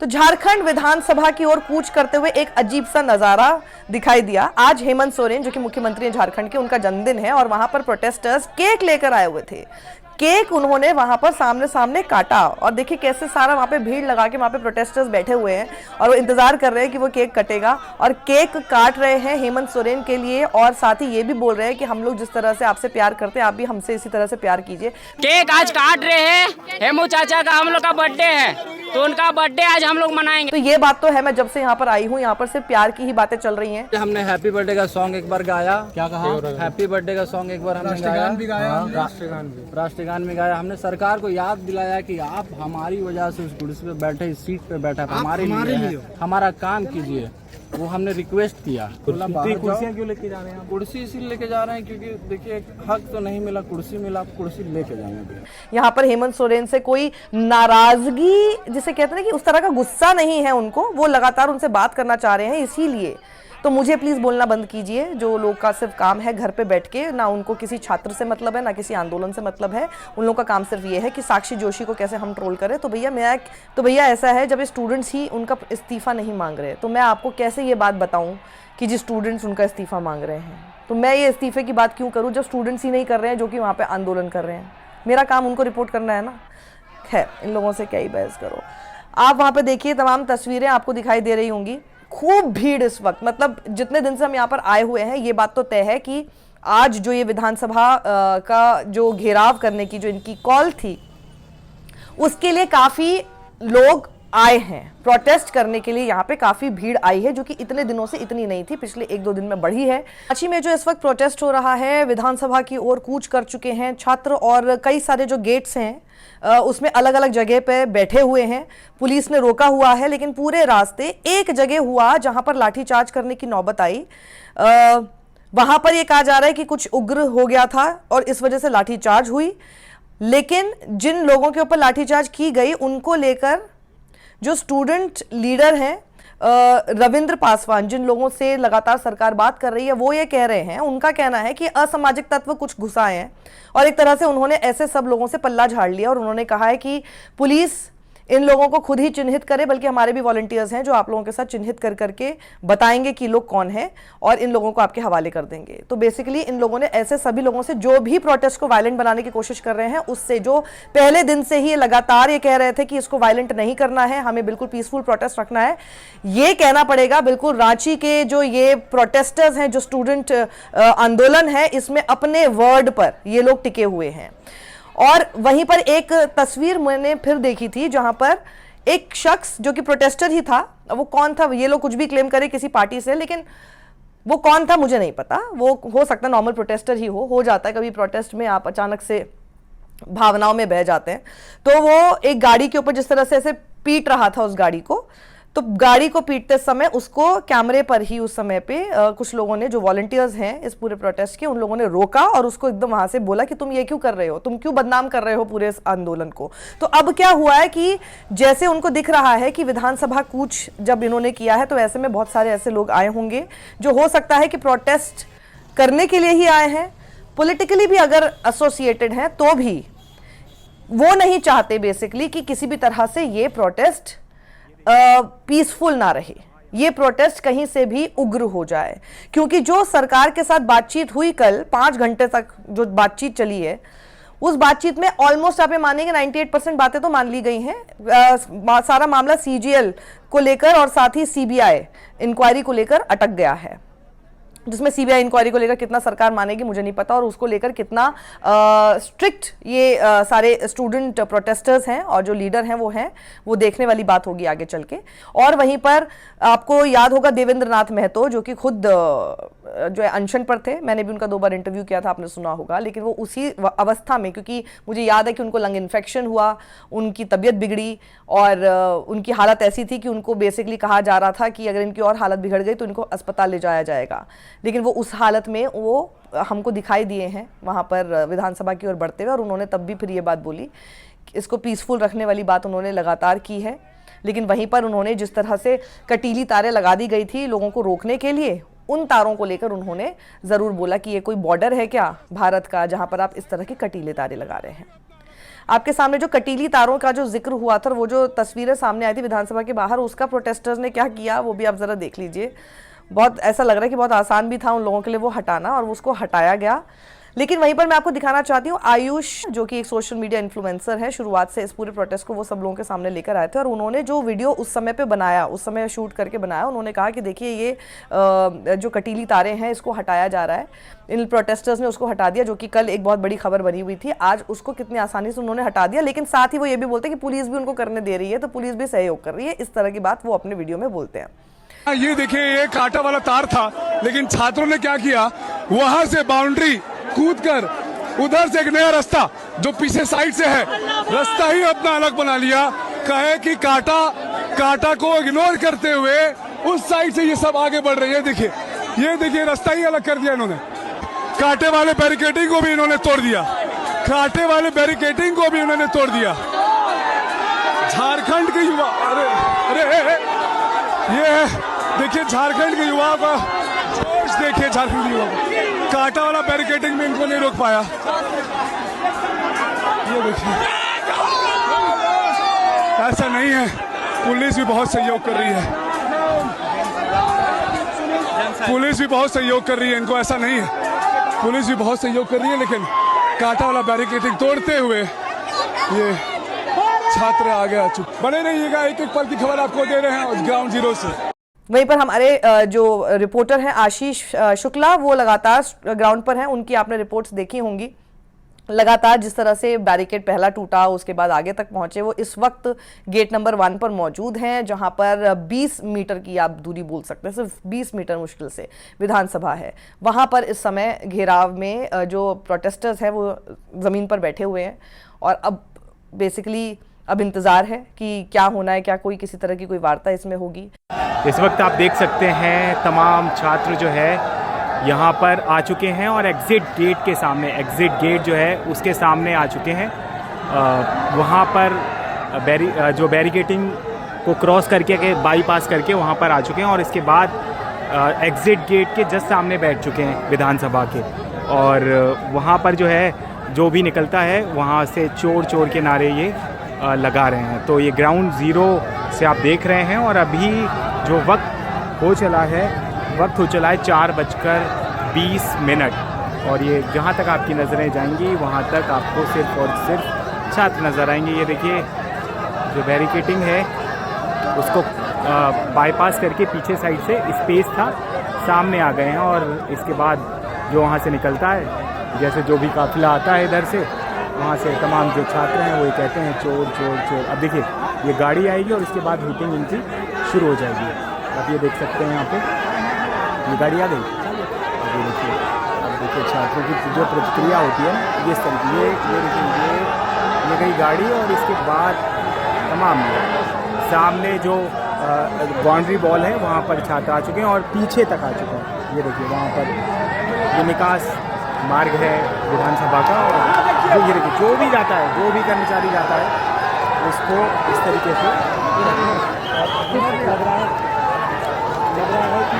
तो झारखंड विधानसभा की ओर कूच करते हुए एक अजीब सा नजारा दिखाई दिया। आज हेमंत सोरेन जो कि मुख्यमंत्री हैं झारखंड के, उनका जन्मदिन है और वहां पर प्रोटेस्टर्स केक लेकर आए हुए थे। केक उन्होंने वहां पर सामने सामने काटा और देखिए कैसे सारा वहां पे भीड़ लगा के वहां पे प्रोटेस्टर्स बैठे हुए हैं और वो इंतजार कर रहे हैं कि वो केक कटेगा और केक काट रहे हैं हेमंत सोरेन के लिए और साथ ही ये भी बोल रहे हैं कि हम लोग जिस तरह से आपसे प्यार करते हैं आप भी हमसे इसी तरह से प्यार कीजिए। केक आज काट रहे हैं, हेमू चाचा का हम लोग का बर्थडे है तो उनका बर्थडे आज हम लोग मनाएंगे। तो ये बात तो है, मैं जब से यहाँ पर आई हूँ यहाँ पर सिर्फ प्यार की ही बातें चल रही हैं। हमने हैप्पी बर्थडे का सॉन्ग एक बार गाया। क्या कहा? हैप्पी बर्थडे का सॉन्ग एक बार हमने गाया, राष्ट्रगान भी गाया। हमने सरकार को याद दिलाया कि आप हमारी वजह से उस कुर्सी पे बैठे, इस सीट पे बैठे, हमारे लिए हमारा काम कीजिए, वो हमने रिक्वेस्ट किया। कुर्सियाँ क्यों लेके जा रहे हैं? कुर्सी इसीलिए लेके जा रहे हैं क्योंकि देखिए हक तो नहीं मिला, कुर्सी मिला, आप कुर्सी लेके जाएंगे। यहाँ पर हेमंत सोरेन से कोई नाराजगी जिसे कहते हैं कि उस तरह का गुस्सा नहीं है उनको, वो लगातार उनसे बात करना चाह रहे हैं। इसीलिए तो मुझे प्लीज बोलना बंद कीजिए। जो लोग का सिर्फ काम है घर पे बैठ के, ना उनको किसी छात्र से मतलब है ना किसी आंदोलन से मतलब है, उन लोगों का काम सिर्फ ये है कि साक्षी जोशी को कैसे हम ट्रोल करें। तो भैया ऐसा है, जब स्टूडेंट्स ही उनका इस्तीफा नहीं मांग रहे तो मैं आपको कैसे ये बात बताऊं कि जी स्टूडेंट्स उनका इस्तीफा मांग रहे हैं, तो मैं ये इस्तीफे की बात क्यों करूँ जब स्टूडेंट्स ही नहीं कर रहे हैं जो कि वहाँ पे आंदोलन कर रहे हैं। मेरा काम उनको रिपोर्ट करना है ना। खैर, इन लोगों से क्या ही बहस करो। आप वहाँ पे देखिए, तमाम तस्वीरें आपको दिखाई दे रही होंगी। खूब भीड़ इस वक्त, मतलब जितने दिन से हम यहाँ पर आए हुए हैं ये बात तो तय है कि आज जो ये विधानसभा का जो घेराव करने की जो इनकी कॉल थी उसके लिए काफी लोग आए हैं, प्रोटेस्ट करने के लिए यहाँ पे काफी भीड़ आई है, जो कि इतने दिनों से इतनी नहीं थी, पिछले 1-2 दिन में बढ़ी है। रांची में जो इस वक्त प्रोटेस्ट हो रहा है, विधानसभा की ओर कूच कर चुके हैं छात्र और कई सारे जो गेट्स हैं उसमें अलग अलग जगह पे बैठे हुए हैं। पुलिस ने रोका हुआ है, लेकिन पूरे रास्ते एक जगह हुआ जहां पर लाठीचार्ज करने की नौबत आई। वहां पर यह कहा जा रहा है कि कुछ उग्र हो गया था और इस वजह से लाठीचार्ज हुई। लेकिन जिन लोगों के ऊपर लाठीचार्ज की गई उनको लेकर जो स्टूडेंट लीडर हैं रविंद्र पासवान, जिन लोगों से लगातार सरकार बात कर रही है, वो ये कह रहे हैं, उनका कहना है कि असामाजिक तत्व कुछ घुसाए हैं और एक तरह से उन्होंने ऐसे सब लोगों से पल्ला झाड़ लिया और उन्होंने कहा है कि पुलिस इन लोगों को खुद ही चिन्हित करे, बल्कि हमारे भी वॉलंटियर्स हैं जो आप लोगों के साथ चिन्हित कर करके बताएंगे कि लोग कौन है और इन लोगों को आपके हवाले कर देंगे। तो बेसिकली इन लोगों ने ऐसे सभी लोगों से जो भी प्रोटेस्ट को वायलेंट बनाने की कोशिश कर रहे हैं, उससे जो पहले दिन से ही लगातार ये कह रहे थे कि इसको वायलेंट नहीं करना है, हमें बिल्कुल पीसफुल प्रोटेस्ट रखना है, ये कहना पड़ेगा। बिल्कुल रांची के जो ये प्रोटेस्टर्स हैं, जो स्टूडेंट आंदोलन है, इसमें अपने वर्ड पर ये लोग टिके हुए हैं। और वहीं पर एक तस्वीर मैंने फिर देखी थी जहां पर एक शख्स जो कि प्रोटेस्टर ही था, वो कौन था, ये लोग कुछ भी क्लेम करे किसी पार्टी से, लेकिन वो कौन था मुझे नहीं पता। वो हो सकता है नॉर्मल प्रोटेस्टर ही हो जाता है कभी प्रोटेस्ट में, आप अचानक से भावनाओं में बह जाते हैं। तो वो एक गाड़ी के ऊपर जिस तरह से ऐसे पीट रहा था उस गाड़ी को, तो गाड़ी को पीटते समय उसको कैमरे पर ही उस समय पे कुछ लोगों ने, जो वॉलंटियर्स हैं इस पूरे प्रोटेस्ट के, उन लोगों ने रोका और उसको एकदम वहां से बोला कि तुम ये क्यों कर रहे हो, तुम क्यों बदनाम कर रहे हो पूरे इस आंदोलन को। तो अब क्या हुआ है कि जैसे उनको दिख रहा है कि विधानसभा कूच जब इन्होंने किया है, तो ऐसे में बहुत सारे ऐसे लोग आए होंगे जो हो सकता है कि प्रोटेस्ट करने के लिए ही आए हैं, पॉलिटिकली भी अगर एसोसिएटेड हैं, तो भी वो नहीं चाहते बेसिकली कि किसी भी तरह से ये प्रोटेस्ट पीसफुल ना रहे, ये प्रोटेस्ट कहीं से भी उग्र हो जाए। क्योंकि जो सरकार के साथ बातचीत हुई कल 5 घंटे तक जो बातचीत चली है, उस बातचीत में ऑलमोस्ट आप ये मानेंगे 98% बातें तो मान ली गई हैं। सारा मामला सीजीएल को लेकर और साथ ही सीबीआई इंक्वायरी को लेकर अटक गया है, जिसमें सीबीआई इंक्वायरी को लेकर कितना सरकार मानेगी मुझे नहीं पता, और उसको लेकर कितना स्ट्रिक्ट ये सारे स्टूडेंट प्रोटेस्टर्स हैं और जो लीडर हैं वो देखने वाली बात होगी आगे चल के। और वहीं पर आपको याद होगा देवेंद्र नाथ महतो, जो कि खुद जो है अनशन पर थे, मैंने भी उनका 2 बार इंटरव्यू किया था, आपने सुना होगा। लेकिन वो उसी अवस्था में, क्योंकि मुझे याद है कि उनको लंग इन्फेक्शन हुआ, उनकी तबीयत बिगड़ी और उनकी हालत ऐसी थी कि उनको बेसिकली कहा जा रहा था कि अगर इनकी और हालत बिगड़ गई तो इनको अस्पताल ले जाया जाएगा। लेकिन वो उस हालत में वो हमको दिखाई दिए हैं वहाँ पर विधानसभा की ओर बढ़ते हुए, और उन्होंने तब भी फिर ये बात बोली, इसको पीसफुल रखने वाली बात उन्होंने लगातार की है। लेकिन वहीं पर उन्होंने जिस तरह से कटीली तारें लगा दी गई थी लोगों को रोकने के लिए, उन तारों को लेकर उन्होंने ज़रूर बोला कि ये कोई बॉर्डर है क्या भारत का, जहाँ पर आप इस तरह की कटीले तारे लगा रहे हैं। आपके सामने जो कटीली तारों का जो जिक्र हुआ था, वो जो तस्वीरें सामने आई थी विधानसभा के बाहर, उसका प्रोटेस्टर्स ने क्या किया वो भी आप जरा देख लीजिए। बहुत ऐसा लग रहा है कि बहुत आसान भी था उन लोगों के लिए वो हटाना, और उसको हटाया गया। लेकिन वहीं पर मैं आपको दिखाना चाहती हूँ आयुष, जो कि एक सोशल मीडिया इन्फ्लुएंसर है, शुरुआत से इस पूरे प्रोटेस्ट को वो सब लोगों के सामने लेकर आए थे, और उन्होंने जो वीडियो उस समय पे बनाया, उस समय शूट करके बनाया, उन्होंने कहा कि देखिए ये जो कटीली तारें हैं इसको हटाया जा रहा है। इन प्रोटेस्टर्स ने उसको हटा दिया, जो कि कल एक बहुत बड़ी खबर बनी हुई थी। आज उसको कितनी आसानी से उन्होंने हटा दिया, लेकिन साथ ही वो ये भी बोलते हैं कि पुलिस भी उनको करने दे रही है, तो पुलिस भी सहयोग कर रही है। इस तरह की बात वो अपने वीडियो में बोलते हैं। ये देखिए, ये कांटा वाला तार था, लेकिन छात्रों ने क्या किया, वहां से बाउंड्री कूदकर उधर से एक नया रास्ता जो पीछे साइड से है, रास्ता ही अपना अलग बना लिया। कहे कि कांटा को इग्नोर करते हुए उस साइड से ये सब आगे बढ़ रहे हैं। ये देखिए रास्ता ही अलग कर दिया इन्होंने। कांटे वाले बैरिकेडिंग को भी इन्होंने तोड़ दिया, कांटे वाले बैरिकेडिंग को भी इन्होंने तोड़ दिया। झारखंड के युवा, अरे ये देखिए झारखंड के युवाओं का जोश, देखिए झारखंड के युवाओं का। कांटा वाला बैरिकेडिंग में इनको नहीं रोक पाया। ये देखिए, ऐसा नहीं है, पुलिस भी बहुत सहयोग कर रही है, पुलिस भी बहुत सहयोग कर रही है इनको, ऐसा नहीं है, पुलिस भी बहुत सहयोग कर रही है। लेकिन कांटा वाला बैरिकेडिंग तोड़ते हुए ये छात्र आगे चुप। बने रहिएगा, एक एक पल की खबर आपको दे रहे हैं ग्राउंड जीरो से। वहीं पर हमारे जो रिपोर्टर हैं आशीष शुक्ला, वो लगातार ग्राउंड पर हैं। उनकी आपने रिपोर्ट्स देखी होंगी, लगातार जिस तरह से बैरिकेड पहला टूटा उसके बाद आगे तक पहुंचे। वो इस वक्त गेट नंबर 1 पर मौजूद हैं, जहां पर 20 मीटर की आप दूरी बोल सकते हैं, सिर्फ 20 मीटर मुश्किल से विधानसभा है। वहां पर इस समय घेराव में जो प्रोटेस्टर्स हैं वो ज़मीन पर बैठे हुए हैं, और अब बेसिकली अब इंतज़ार है कि क्या होना है, क्या कोई किसी तरह की कोई वार्ता इसमें होगी। इस वक्त आप देख सकते हैं तमाम छात्र जो है यहाँ पर आ चुके हैं, और एग्ज़िट गेट के सामने, एग्ज़िट गेट जो है उसके सामने आ चुके हैं। वहाँ पर जो बैरिकेडिंग को क्रॉस करके बाईपास करके वहाँ पर आ चुके हैं, और इसके बाद एग्ज़िट गेट के जस्ट सामने बैठ चुके हैं विधानसभा के। और वहाँ पर जो है जो भी निकलता है वहाँ से चोर के नारे ये लगा रहे हैं। तो ये ग्राउंड ज़ीरो से आप देख रहे हैं, और अभी जो वक्त हो चला है 4:20, और ये जहाँ तक आपकी नज़रें जाएंगी वहाँ तक आपको सिर्फ और सिर्फ छात्र नज़र आएंगे। ये देखिए जो बैरिकेडिंग है उसको बाईपास करके पीछे साइड से स्पेस था, सामने आ गए हैं, और इसके बाद जो वहाँ से निकलता है, जैसे जो भी काफिला आता है इधर से, वहाँ से तमाम जो छात्र हैं वो ये कहते हैं चोर चोर चोर। अब देखिए ये गाड़ी आएगी और इसके बाद मीटिंग इनकी शुरू हो जाएगी। अब ये देख सकते हैं यहाँ पे ये गाड़ी आ गई। अब देखिए छात्रों की जो प्रतिक्रिया होती है इस तरह की, ये गई गाड़ी, और इसके बाद तमाम सामने जो बाउंड्री बॉल है वहाँ पर छात्र आ चुके हैं और पीछे तक आ चुके हैं। ये देखिए वहाँ पर ये निकास मार्ग है विधानसभा का, और ये देखिए जो भी जाता है, जो भी कर्मचारी जाता है उसको इस तरीके से लग रहा है कि